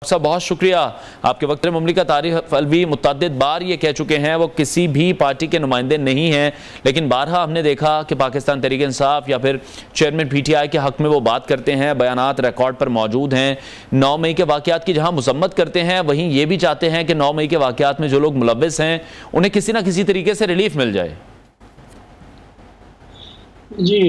साहब बहुत शुक्रिया आपके वक्त। मुमलिकत आरिफ अलवी मुतअद्दिद बार ये कह चुके हैं वो किसी भी पार्टी के नुमाइंदे नहीं हैं, लेकिन बारहा हमने देखा कि पाकिस्तान तहरीक इंसाफ या फिर चेयरमैन PTI के हक में वो बात करते हैं, बयानात रिकॉर्ड पर मौजूद हैं। 9 मई के वाक़यात की जहां मजम्मत करते हैं वहीं ये भी चाहते हैं कि 9 मई के वाक़यात में जो लोग मुलव्विस हैं उन्हें किसी ना किसी तरीके से रिलीफ मिल जाए। जी,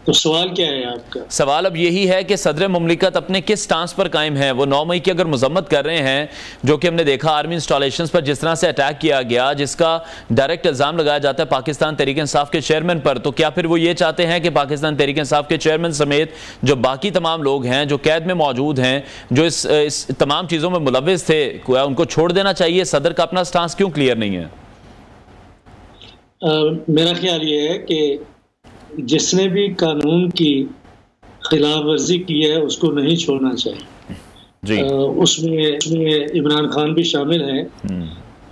तो सवाल क्या है आपका? सवाल अब यही है कि सदर मुमलिकत अपने किस स्टांस पर कायम है। वो 9 मई की अगर मजम्मत कर रहे हैं, जो कि हमने देखा आर्मी इंस्टॉलेशंस पर जिस तरह से अटैक किया गया, जिसका डायरेक्ट इल्ज़ाम लगाया जाता है पाकिस्तान तहरीक इंसाफ के चेयरमैन पर, तो क्या फिर वो ये चाहते हैं कि पाकिस्तान तहरीक इंसाफ के चेयरमैन समेत जो बाकी तमाम लोग हैं जो कैद में मौजूद हैं, जो इस तमाम चीज़ों में मुलव्विस थे, उनको छोड़ देना चाहिए? सदर का अपना स्टांस क्यों क्लियर नहीं है? मेरा ख्याल ये है कि जिसने भी कानून की खिलाफ वर्जी की है उसको नहीं छोड़ना चाहिए जी। उसमें इमरान खान भी शामिल हैं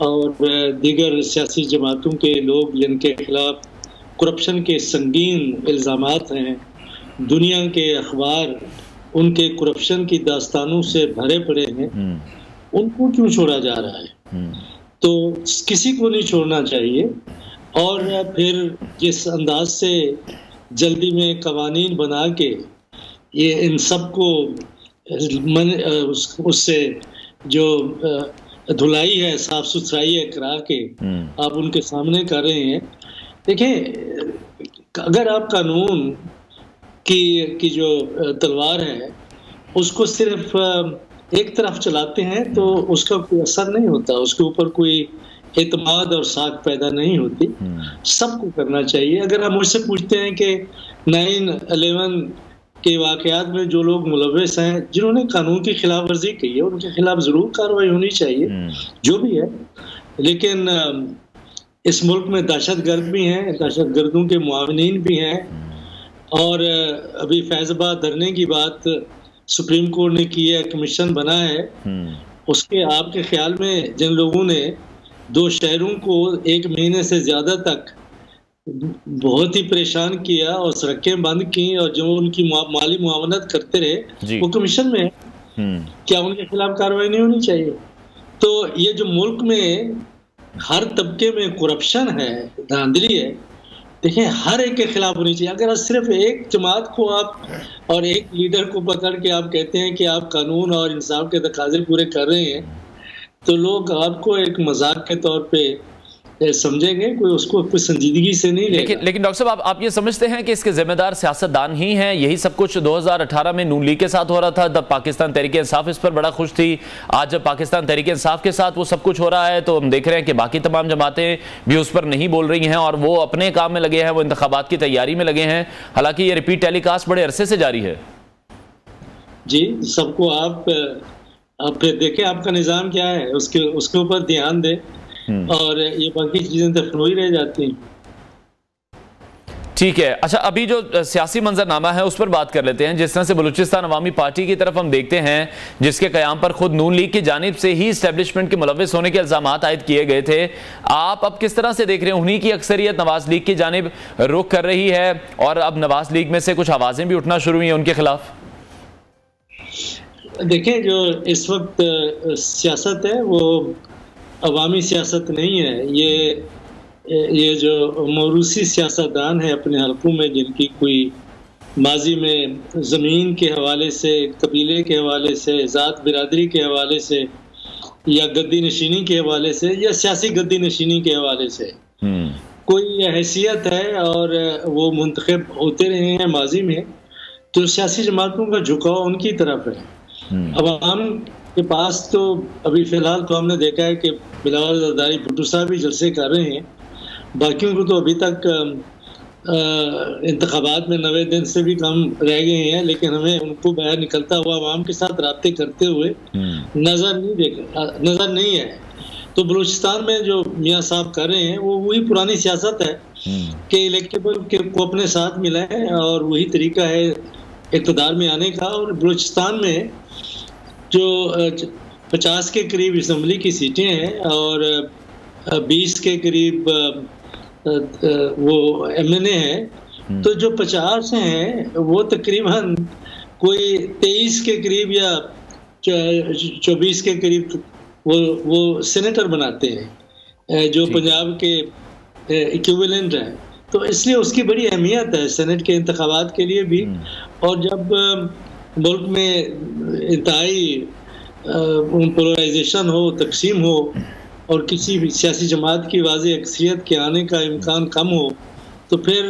और दीगर सियासी जमातों के लोग जिनके खिलाफ करप्शन के संगीन इल्ज़ामात हैं। दुनिया के अखबार उनके करप्शन की दास्तानों से भरे पड़े हैं, उनको क्यों छोड़ा जा रहा है? तो किसी को नहीं छोड़ना चाहिए। और फिर जिस अंदाज से जल्दी में कवानीन बना के ये इन सब को उससे जो धुलाई है, साफ सुथराई है करा के आप उनके सामने कर रहे हैं। देखें, अगर आप कानून की जो तलवार है उसको सिर्फ एक तरफ चलाते हैं तो उसका कोई असर नहीं होता, उसके ऊपर कोई एतमाद और साख पैदा नहीं होती। सबको करना चाहिए। अगर आप मुझसे पूछते हैं कि 9/11 के वाकयात में जो लोग मुलव्विस हैं, जिन्होंने कानून की खिलाफ वर्जी की है, उनके खिलाफ जरूर कार्रवाई होनी चाहिए, जो भी है। लेकिन इस मुल्क में दहशतगर्द भी हैं, दहशतगर्दों के मुआविनीन भी हैं। और अभी फैज़ाबाद धरने की बात सुप्रीम कोर्ट ने की है, कमीशन बना है। उसके आपके ख्याल में जिन लोगों ने 2 शहरों को 1 महीने से ज्यादा तक बहुत ही परेशान किया और सड़कें बंद की और जो उनकी माली मुआवनत करते रहे, वो कमीशन में है। क्या उनके खिलाफ कार्रवाई नहीं होनी चाहिए? तो ये जो मुल्क में हर तबके में करप्शन है, धांधली है, देखिए हर एक के खिलाफ होनी चाहिए। अगर सिर्फ एक जमात को आप और एक लीडर को पकड़ के आप कहते हैं कि आप कानून और इंसाफ के तकाजे पूरे कर रहे हैं, तो लोग आपको एक मजाक के तौर पे समझेंगे, कोई उसको कोई संजीदगी से नहीं लेगा। लेकिन डॉक्टर साहब, आप ये समझते हैं कि इसके जिम्मेदार सियासतदान ही हैं? यही सब कुछ 2018 में नून लीग के साथ हो रहा था, तब पाकिस्तान तहरीक इंसाफ इस पर बड़ा खुश थी। आज जब पाकिस्तान तहरीक इंसाफ के साथ वो सब कुछ हो रहा है तो हम देख रहे हैं कि बाकी तमाम जमातें भी उस पर नहीं बोल रही हैं और वो अपने काम में लगे हैं, वो इंतखाबात की तैयारी में लगे हैं। हालांकि ये रिपीट टेलीकास्ट बड़े अरसे से जारी है। जी, सबको आप देखें आपका निज़ाम क्या है, उसके ऊपर ध्यान दें और ये बाकी चीजें तो ही रह जाती हैं। ठीक है। अच्छा, अभी जो सियासी मंजरनामा है उस पर बात कर लेते हैं। जिस तरह से बलूचिस्तान अवामी पार्टी की तरफ हम देखते हैं, जिसके कयाम पर खुद नून लीग की जानिब से ही इस्टेब्लिशमेंट के मुलव्विस होने के इल्जाम आयद किए गए थे, आप अब किस तरह से देख रहे हैं? उन्हीं की अक्सरियत नवाज लीग की जानिब रुख कर रही है और अब नवाज लीग में से कुछ आवाजें भी उठना शुरू हुई हैं उनके खिलाफ। देखिए, जो इस वक्त सियासत है वो अवामी सियासत नहीं है। ये जो मौरूसी सियासतदान है अपने हलकों में, जिनकी कोई माजी में ज़मीन के हवाले से, कबीले के हवाले से, ज़ात बिरादरी के हवाले से या गद्दी नशीनी के हवाले से या सियासी गद्दी नशीनी के हवाले से कोई हैसियत है और वो मुंतखब होते रहे हैं माजी में, तो सियासी जमातों का झुकाव उनकी तरफ है। अवाम के पास तो अभी फिलहाल तो हमने देखा है कि बिलावल जरदारी भुट्टो साहब भी जलसे कर रहे हैं, बाकियों को तो अभी तक इंतखाबात में 90 दिन से भी कम रह गए हैं, लेकिन हमें उनको बाहर निकलता हुआ अवाम के साथ राब्ते करते हुए नजर नहीं है। तो बलूचिस्तान में जो मियाँ साहब कर रहे हैं वो वही पुरानी सियासत है कि इलेक्टेबल को अपने साथ मिलाएं और वही तरीका है इक़्तिदार में आने का। और बलूचिस्तान में जो 50 के करीब असम्बली की सीटें हैं और 20 के करीब वो MNA हैं, तो जो 50 हैं वो तकरीबन कोई 23 के करीब या 24 के करीब वो सेनेटर बनाते हैं, जो पंजाब के इक्विवेलेंट है। तो इसलिए उसकी बड़ी अहमियत है सेनेट के इंतखाबात के लिए भी। और जब मुल्क में इंतहाई पोलराइजेशन हो, तकसीम हो और किसी भी सियासी जमात की वाज़ेह अक्सरियत के आने का इम्कान कम हो, तो फिर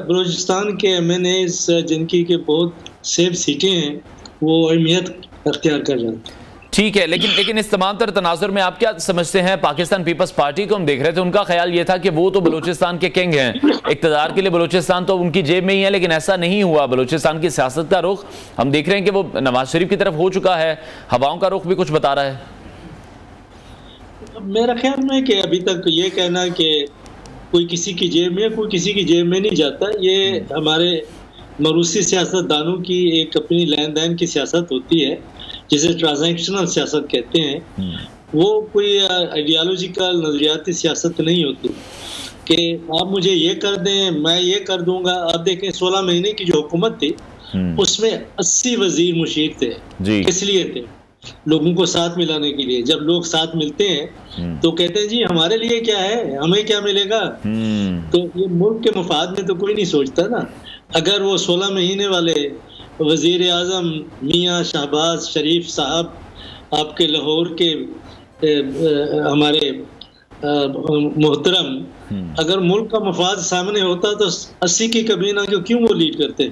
बलूचिस्तान के MNAs जिनकी के बहुत सेफ सीटें हैं वो अहमियत अख्तियार कर जाते हैं। ठीक है, लेकिन इस तमाम तर तनाजुर में आप क्या समझते हैं? पाकिस्तान पीपल्स पार्टी को हम देख रहे थे, उनका ख्याल ये था कि वो तो बलूचिस्तान के किंग हैं, इक़्तिदार के लिए बलूचिस्तान तो उनकी जेब में ही है, लेकिन ऐसा नहीं हुआ। बलूचिस्तान की सियासत का रुख हम देख रहे हैं कि वो नवाज शरीफ की तरफ हो चुका है, हवाओं का रुख भी कुछ बता रहा है। मेरा ख्याल में कि अभी तक ये कहना कि कोई किसी की जेब में, कोई किसी की जेब में नहीं जाता, ये हमारे मरूसी सियासतदानों की एक अपनी लेन देन की सियासत होती है, जिसे ट्रांजैक्शनल सियासत कहते हैं। वो कोई आइडियालॉजिकल नजरियाती सियासत नहीं होती कि आप मुझे ये कर दें, मैं ये कर दूंगा। आप देखें 16 महीने की जो हुकूमत थी उसमें 80 वजीर मुशीर थे। किस लिए थे? लोगों को साथ मिलाने के लिए। जब लोग साथ मिलते हैं तो कहते हैं जी हमारे लिए क्या है, हमें क्या मिलेगा। तो ये मुल्क के मफाद में तो कोई नहीं सोचता ना। अगर वो 16 महीने वाले वजीर आज़म मियाँ शहबाज शरीफ साहब आपके लाहौर के हमारे मोहतरम, अगर मुल्क का मफाद सामने होता तो 80 की कबीना क्यों वो लीड करते?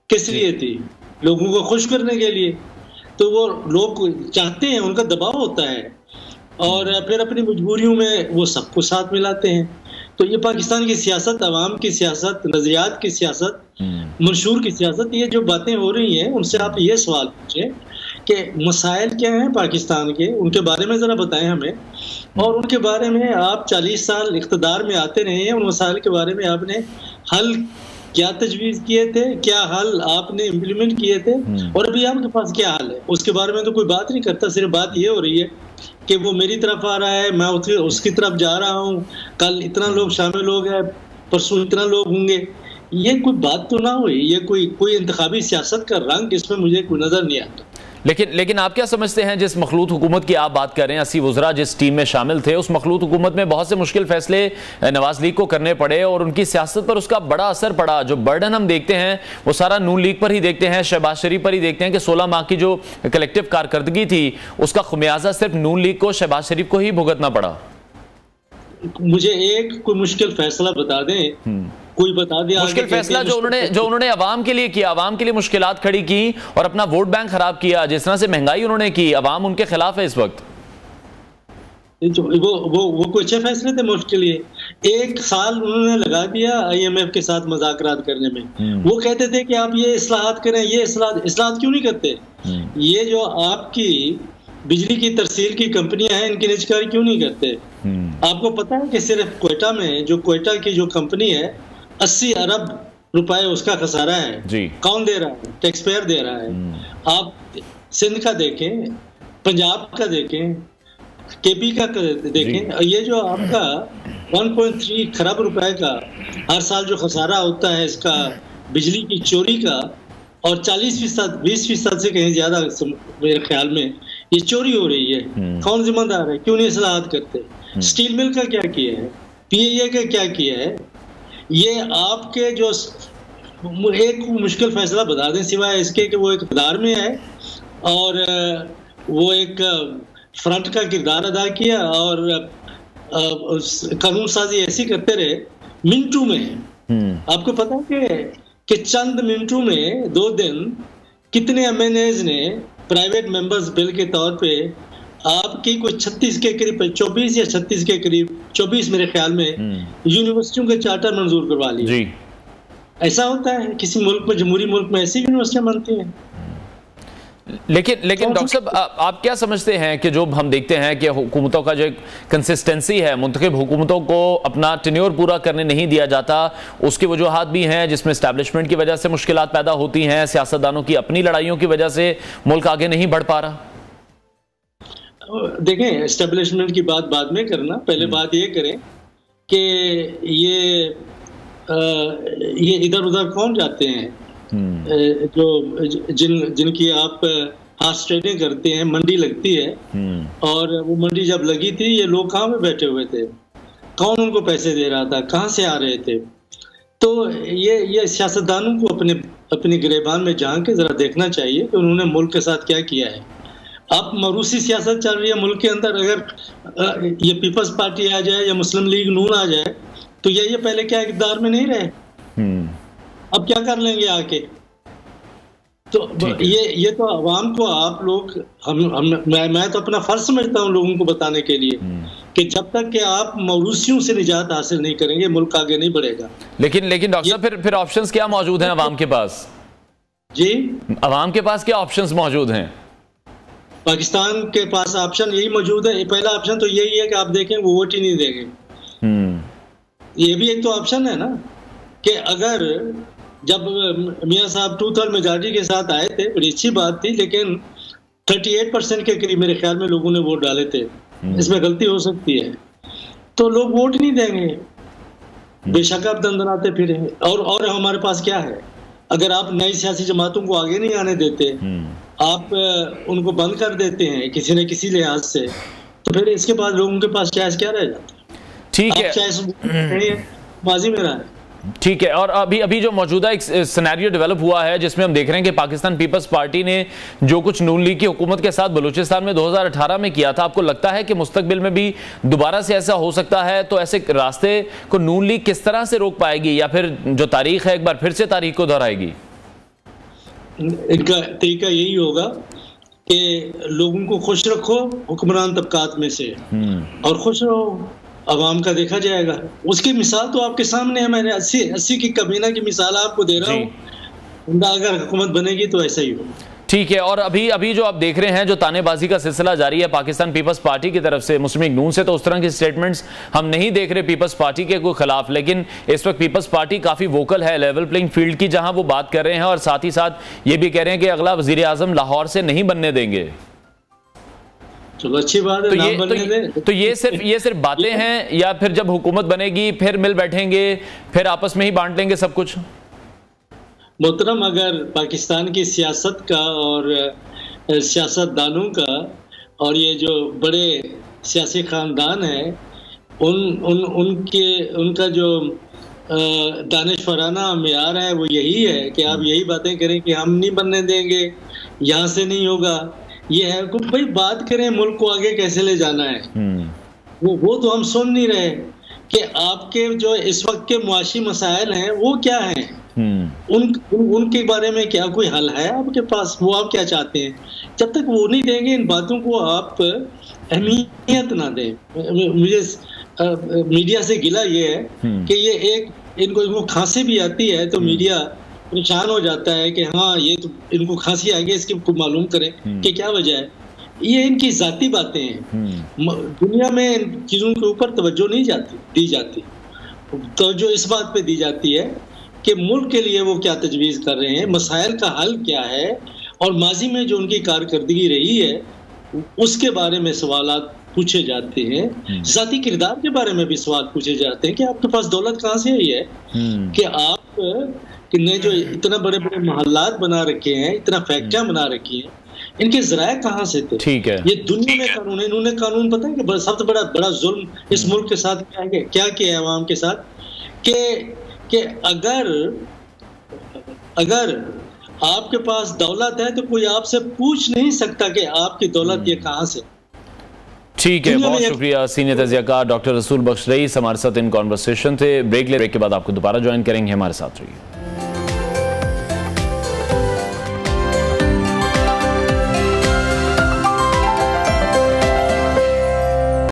किस लिए थी? लोगों को खुश करने के लिए। तो वो लोग चाहते हैं, उनका दबाव होता है और फिर अपनी मजबूरियों में वो सबको साथ मिलाते हैं। तो ये पाकिस्तान की सियासत, अवाम की सियासत, नजरियात की सियासत, मंशूर की सियासत, ये जो बातें हो रही हैं उनसे आप ये सवाल पूछें कि मसाइल क्या हैं पाकिस्तान के, उनके बारे में ज़रा बताएं हमें। और उनके बारे में आप 40 साल इख्तिदार में आते रहे हैं, उन मसाइल के बारे में आपने हल क्या तजवीज़ किए थे, क्या हल आपने इम्प्लीमेंट किए थे, और अभी आपके पास क्या हल है, उसके बारे में तो कोई बात नहीं करता। सिर्फ बात ये हो रही है कि वो मेरी तरफ आ रहा है, मैं उसकी तरफ जा रहा हूँ, कल इतना लोग शामिल हो गए, परसों इतना लोग होंगे। ये कोई बात तो ना हुई, ये कोई इंतखाबी सियासत का रंग इसमें मुझे कोई नज़र नहीं आता। लेकिन आप क्या समझते हैं, जिस मखलूत हुकूमत की आप बात कर रहे हैं, 80 वज़रा जिस टीम में शामिल थे, उस मखलूत हुकूमत में बहुत से मुश्किल फैसले नवाज लीग को करने पड़े और उनकी सियासत पर उसका बड़ा असर पड़ा। जो बर्डन हम देखते हैं वो सारा नून लीग पर ही देखते हैं, शहबाज शरीफ पर ही देखते हैं कि 16 माह की जो कलेक्टिव कारकर्दगी थी उसका खुमियाजा सिर्फ नून लीग को, शहबाज शरीफ को ही भुगतना पड़ा। मुझे एक कोई मुश्किल फैसला बता दें, कोई बता दिया मुश्किल फैसला जो उन्होंने अवाम के लिए किया, अवाम के लिए मुश्किलात खड़ी की और अपना वोट बैंक खराब किया, जिस तरह से महंगाई उन्होंने की, अवाम उनके खिलाफ है इस वक्त। वो कोई अच्छे फैसले थे मुल्क के लिए। 1 साल उन्होंने लगा दिया IMF के साथ मज़ाकरात करने में। वो कहते थे कि आप ये इस्लाहात करें, ये इस्लाहात क्यों नहीं करते? ये जो आपकी बिजली की तरसील की कंपनियां हैं, इनकी निजकारी क्यों नहीं करते? आपको पता है कि सिर्फ कोयटा में, जो कोयटा की जो कंपनी है, 80 अरब रुपए उसका खसारा है जी। कौन दे रहा है? टैक्स पेयर दे रहा है। आप सिंध का देखें, पंजाब का देखें, KP का देखें, ये जो आपका 1.3 खरब रुपए का हर साल जो खसारा होता है इसका बिजली की चोरी का, और 40%, 20% से कहीं ज्यादा मेरे ख्याल में ये चोरी हो रही है। कौन जिम्मेदार है? क्यों नहीं इस्लाहात करते? स्टील मिल का क्या किया है? PIA का क्या किया है? ये आपके जो एक मुश्किल फैसला बता दें सिवाय इसके कि वो एक इक़्तिदार में है और वो एक फ्रंट का किरदार अदा किया और कानून साजी ऐसी करते रहे मिनटों में। आपको पता है कि चंद मिनटों में 2 दिन कितने MNAs ने प्राइवेट मेंबर्स बिल के तौर पे आपकी कोई 36 के करीब, 24 या 36 के करीब, 24 मेरे ख्याल में यूनिवर्सिटियों के चार्टर मंजूर करवा लिए। ऐसा होता है किसी मुल्क में, जमहूरी मुल्क में ऐसी यूनिवर्सिटियां बनती हैं। लेकिन डॉक्टर साहब, आप क्या समझते हैं कि जो हम देखते हैं कि हुकूमतों का जो एक कंसिस्टेंसी है, मुंतखब हुकूमतों को अपना टेन्योर पूरा करने नहीं दिया जाता, उसकी वजूहात भी हैं जिसमें एस्टैब्लिशमेंट की वजह से मुश्किलात पैदा होती हैं, सियासतदानों की अपनी लड़ाइयों की वजह से मुल्क आगे नहीं बढ़ पा रहा। देखें, एस्टेब्लिशमेंट की बात बाद में करना, पहले बात ये करें कि ये इधर उधर कौन जाते हैं जो जिनकी आप हार्स ट्रेडिंग करते हैं, मंडी लगती है, और वो मंडी जब लगी थी ये लोग कहाँ पे बैठे हुए थे, कौन उनको पैसे दे रहा था, कहाँ से आ रहे थे? तो ये सियासतदानों को अपने गिरेबान में झांक के जरा देखना चाहिए कि उन्होंने मुल्क के साथ क्या किया है। अब मरूसी सियासत चल रही है मुल्क के अंदर, अगर ये पीपल्स पार्टी आ जाए या मुस्लिम लीग नून आ जाए तो ये पहले क्या इक़्तिदार में नहीं रहे, अब क्या कर लेंगे आके? तो ये तो अवाम को आप लोग मैं तो अपना फर्ज समझता हूँ लोगों को बताने के लिए कि जब तक कि आप मौरूसियों से निजात हासिल नहीं करेंगे मुल्क आगे नहीं बढ़ेगा। लेकिन डॉक्टर साहब फिर ऑप्शंस क्या मौजूद हैं अवाम के पास? जी, अवाम के पास क्या ऑप्शंस मौजूद हैं? पाकिस्तान के पास ऑप्शन यही मौजूद है। पहला ऑप्शन तो यही है कि आप देखें वो वोट ही नहीं देंगे। ये भी एक तो ऑप्शन है ना कि अगर जब मियां साहब 2/3 मेजॉरिटी के साथ आए थे, बड़ी अच्छी बात थी, लेकिन 38% के करीब मेरे ख्याल में लोगों ने वोट डाले थे। इसमें गलती हो सकती है, तो लोग वोट नहीं देंगे, बेशक आप दंदनाते फिरे। और हमारे पास क्या है, अगर आप नई सियासी जमातों को आगे नहीं आने देते, आप उनको बंद कर देते हैं किसी न किसी लिहाज से, तो फिर इसके बाद लोगों के पास क्या रह जाता है? ठीक है, माजी में रहा है। ठीक है। और अभी जो मौजूदा एक सिनेरियो डेवलप हुआ है जिसमें हम देख रहे हैं कि पाकिस्तान पीपल्स पार्टी ने जो कुछ नून लीग की हुकूमत के साथ बलूचिस्तान में 2018 में किया था, आपको लगता है कि मुस्तकबिल में भी दोबारा से ऐसा हो सकता है? तो ऐसे रास्ते को नून लीग किस तरह से रोक पाएगी, या फिर जो तारीख है एक बार फिर से तारीख को दोहराएगी? इनका तरीका यही होगा कि लोगों को खुश रखो हुक्मरान तबकात में से, और खुश रहो, अवाम का देखा जाएगा। उसकी मिसाल तो आपके सामने है, मैंने 80 की कमीना की मिसाल आपको दे रहा हूँ। अगर हुकूमत बनेगी तो ऐसा ही होगा। ठीक है। और अभी जो आप देख रहे हैं, जो तानेबाजी का सिलसिला जारी है पाकिस्तान पीपल्स पार्टी की तरफ से, मुस्लिम लीग नून से तो उस तरह की स्टेटमेंट्स हम नहीं देख रहे पीपल्स पार्टी के कोई खिलाफ, लेकिन इस वक्त पीपल्स पार्टी काफी वोकल है लेवल प्लेइंग फील्ड की, जहां वो बात कर रहे हैं और साथ ही साथ ये भी कह रहे हैं कि अगला वजीर आजम लाहौर से नहीं बनने देंगे। चलो अच्छी बात है। तो ये सिर्फ बातें हैं, या फिर जब हुकूमत बनेगी फिर मिल बैठेंगे, फिर आपस में ही बांट लेंगे सब कुछ? मोहतरम, अगर पाकिस्तान की सियासत का और सियासतदानों का और ये जो बड़े सियासी खानदान है उनका जो दानिशवराना मेयार है वो यही है कि आप यही बातें करें कि हम नहीं बनने देंगे, यहाँ से नहीं होगा। ये है कि भाई बात करें मुल्क को आगे कैसे ले जाना है, वो तो हम सुन नहीं रहे कि आपके जो इस वक्त के मुआशी मसाइल हैं वो क्या हैं, उनके बारे में क्या कोई हल है आपके पास, वो आप क्या चाहते हैं? जब तक वो नहीं देंगे इन बातों को आप अहमियत ना दें। मुझे मीडिया से गिला ये है कि ये इनको खांसी भी आती है तो मीडिया परेशान हो जाता है कि हाँ ये तो इनको खांसी आ गई, इसकी मालूम करें कि क्या वजह है। ये इनकी जाती बातें हैं, दुनिया में इन चीज़ों के ऊपर तवज्जो नहीं दी जाती। तवज्जो इस बात पे दी जाती है कि मुल्क के लिए वो क्या तजवीज़ कर रहे हैं, मसाइल का हल क्या है, और माजी में जो उनकी कारकर्दगी रही है उसके बारे में सवालात पूछे जाते हैं। ज़ाती किरदार के बारे में भी सवाल पूछे जाते हैं कि आपके पास दौलत कहाँ से आई है, कि आप ने जो इतना बड़े बड़े मोहल्लात बना रखे हैं, इतना फैक्ट्रियां बना रखी हैं, इनके ज़राए कहाँ से थे? ठीक है, ये दुनिया में कानून है। इन्होंने कानून पता है कि सबसे बड़ा जुल्म इस मुल्क के साथ क्या किया है अवाम के साथ, कि अगर आपके पास दौलत है तो कोई आपसे पूछ नहीं सकता कि आपकी दौलत ये कहाँ से। ठीक है, बहुत शुक्रिया सीनियर तज़ियाकार डॉक्टर रसूल बख्श रईस हमारे साथ इन कॉन्वर्सेशन थे। ब्रेक के बाद आपको दोबारा ज्वाइन करेंगे, हमारे साथ रहिए।